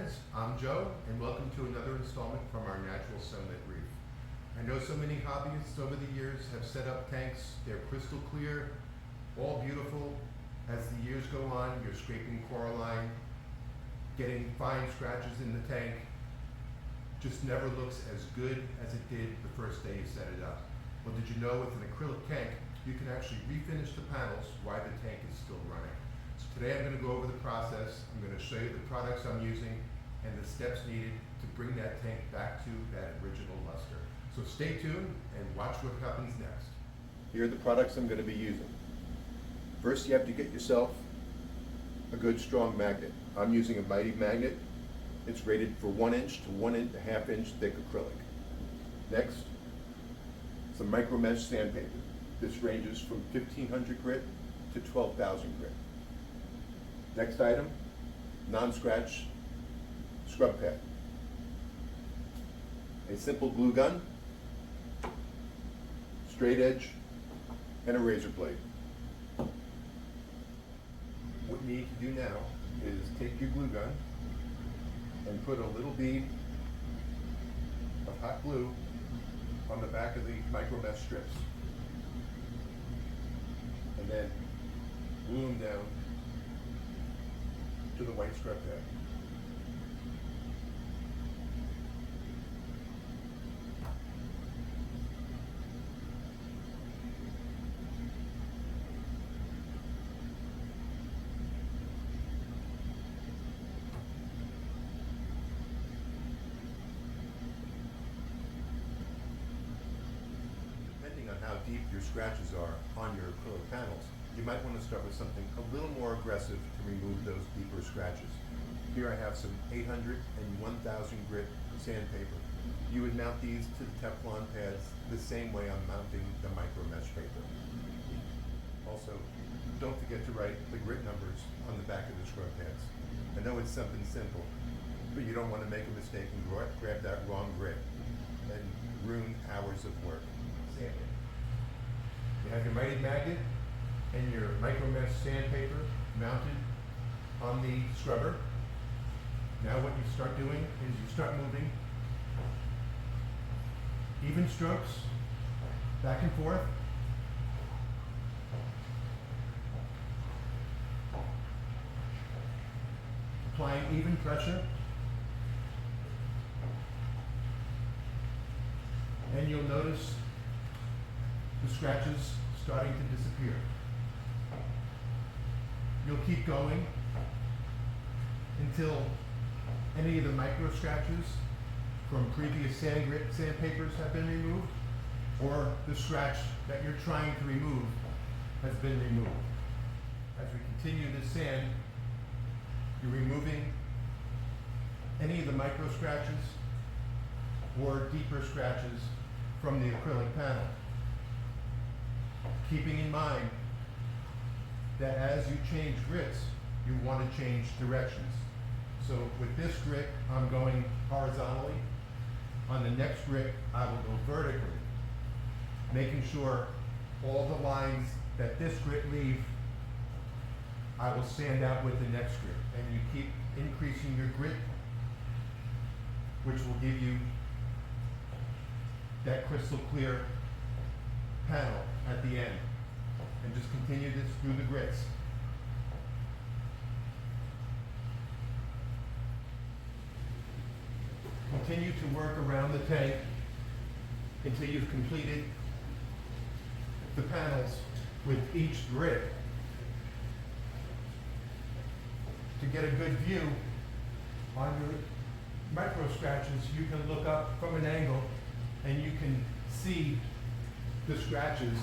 friends, I'm Joe, and welcome to another installment from our natural sunlit reef. I know so many hobbyists over the years have set up tanks. They're crystal clear, all beautiful. As the years go on, you're scraping coralline, getting fine scratches in the tank. Just never looks as good as it did the first day you set it up. Well, did you know with an acrylic tank, you can actually refinish the panels while the tank is still running. So today I'm going to go over the process. I'm going to show you the products I'm using and the steps needed to bring that tank back to that original luster. So stay tuned and watch what happens next. Here are the products I'm going to be using. First, you have to get yourself a good strong magnet. I'm using a Mighty magnet. It's rated for 1 inch to 1.5 inch thick acrylic. Next, some micro mesh sandpaper. This ranges from 1500 grit to 12,000 grit. Next item, non-scratch scrub pad. A simple glue gun, straight edge, and a razor blade. What you need to do now is take your glue gun and put a little bead of hot glue on the back of the micro mesh strips. And then glue them down to the white scrub pad. Depending on how deep your scratches are on your acrylic panels, you might want to start with something a little more aggressive to remove those deeper scratches. Here I have some 800 and 1000 grit sandpaper. You would mount these to the Teflon pads the same way I'm mounting the micro mesh paper. Also, don't forget to write the grit numbers on the back of the scrub pads. I know it's something simple, but you don't want to make a mistake and grab that wrong grit and ruin hours of work. Sanding. You have your Mighty magnet and your micro mesh sandpaper mounted on the scrubber. Now what you start doing is you start moving even strokes back and forth. Applying even pressure. And you'll notice the scratches starting to disappear. You'll keep going until any of the micro scratches from previous sandpapers have been removed, or the scratch that you're trying to remove has been removed. As we continue to sand, you're removing any of the micro scratches or deeper scratches from the acrylic panel. Keeping in mind that as you change grits, you want to change directions. So with this grit, I'm going horizontally. On the next grit, I will go vertically, making sure all the lines that this grit leave, I will sand out with the next grit. And you keep increasing your grit, which will give you that crystal clear panel at the end. And just continue this through the grits. Continue to work around the tank until you've completed the panels with each grit. To get a good view on your micro scratches, you can look up from an angle and you can see the scratches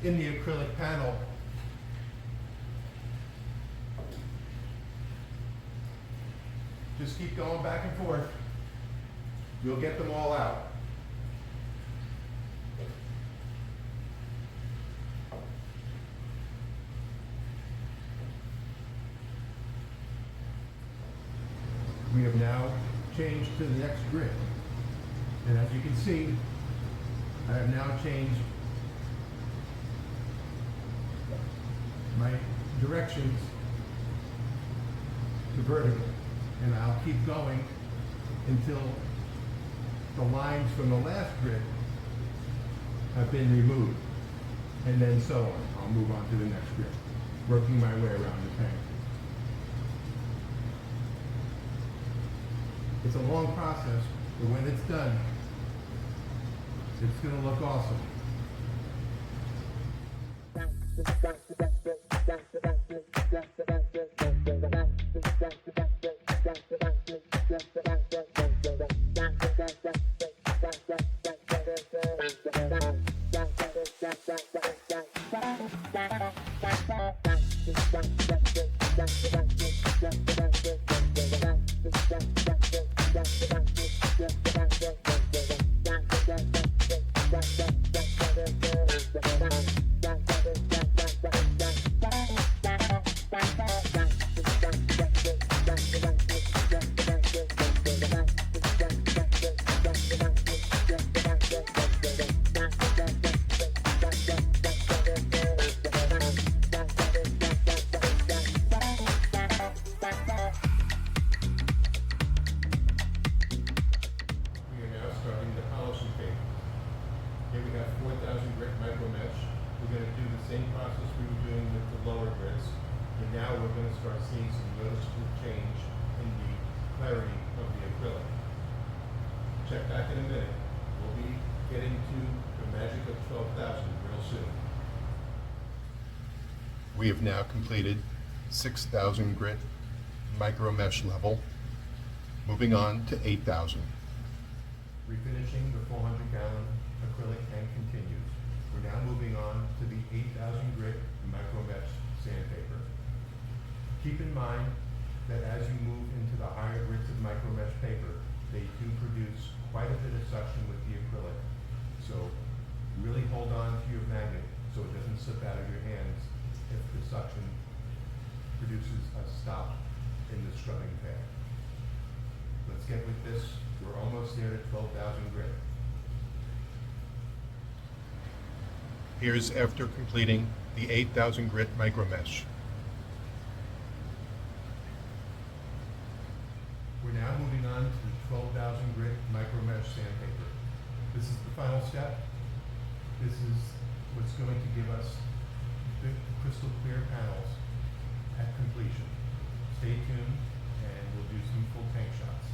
in the acrylic panel. Just keep going back and forth. You'll get them all out. We have now changed to the next grid. And as you can see, I have now changed my directions to vertical. and I'll keep going until the lines from the last grit have been removed, and then so on. I'll move on to the next grit, working my way around the tank. It's a long process, but when it's done, it's going to look awesome. We're going to do the same process we were doing with the lower grits, and now we're going to start seeing some noticeable change in the clarity of the acrylic. Check back in a minute. We'll be getting to the magic of 12,000 real soon. We have now completed 6,000 grit micro mesh level. Moving on to 8,000. Refinishing the 400-gallon acrylic tank continues. We're now moving on to the 8,000 grit micro mesh sandpaper. Keep in mind that as you move into the higher grits of micro mesh paper, they do produce quite a bit of suction with the acrylic. So really hold on to your magnet so it doesn't slip out of your hands if the suction produces a stop in the scrubbing pad. Let's get with this. We're almost there to 12,000 grit. Here's after completing the 8,000 grit micro mesh. We're now moving on to the 12,000 grit micro mesh sandpaper. This is the final step. This is what's going to give us the crystal clear panels at completion. Stay tuned and we'll do some full tank shots.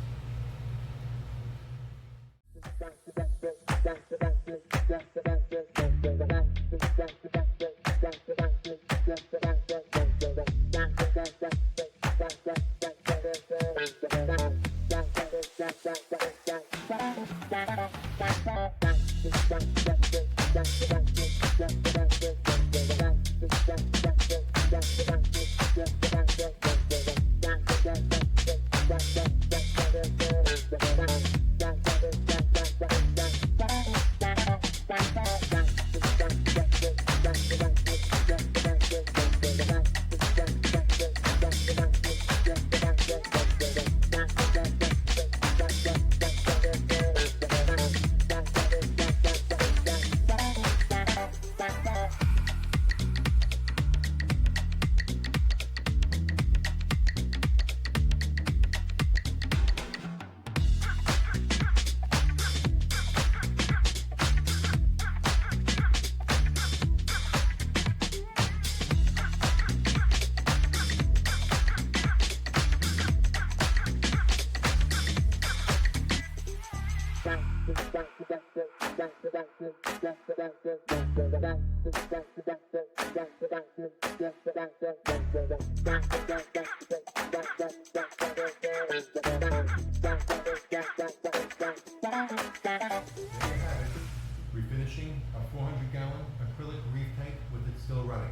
Refinishing a 400-gallon acrylic reef tank with it still running.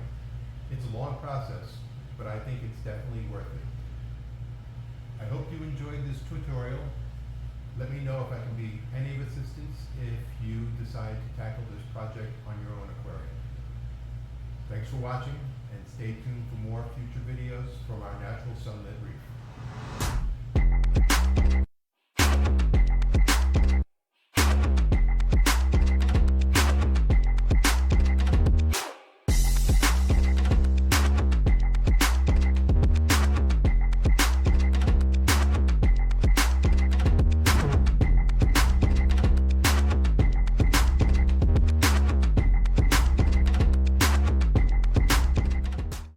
It's a long process, but I think it's definitely worth it. I hope you enjoyed this tutorial. Let me know if I can be any of assistance if you decide to tackle this project on your own aquarium. Thanks for watching, and stay tuned for more future videos from our natural sunlit reef.